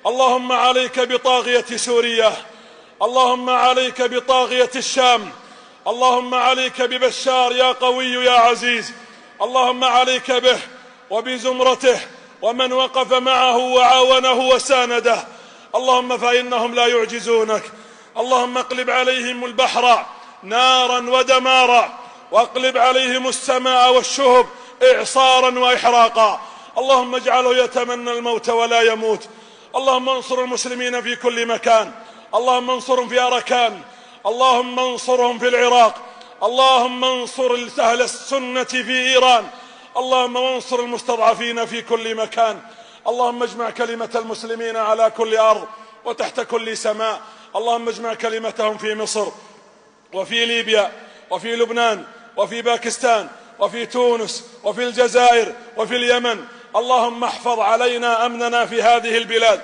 اللهم عليك بطاغية سوريا، اللهم عليك بطاغية الشام، اللهم عليك ببشار يا قوي يا عزيز، اللهم عليك به وبزمرته ومن وقف معه وعاونه وسانده. اللهم فإنهم لا يعجزونك. اللهم اقلب عليهم البحر نارا ودمارا، واقلب عليهم السماء والشهب إعصارا وإحراقا. اللهم اجعله يتمنى الموت ولا يموت. اللهم انصر المسلمين في كل مكان، اللهم انصرهم في أركان، اللهم انصرهم في العراق، اللهم انصر أهل السنة في إيران، اللهم انصر المستضعفين في كل مكان. اللهم اجمع كلمة المسلمين على كل أرض وتحت كل سماء. اللهم اجمع كلمتهم في مصر وفي ليبيا وفي لبنان وفي باكستان وفي تونس وفي الجزائر وفي اليمن. اللهم احفظ علينا أمننا في هذه البلاد.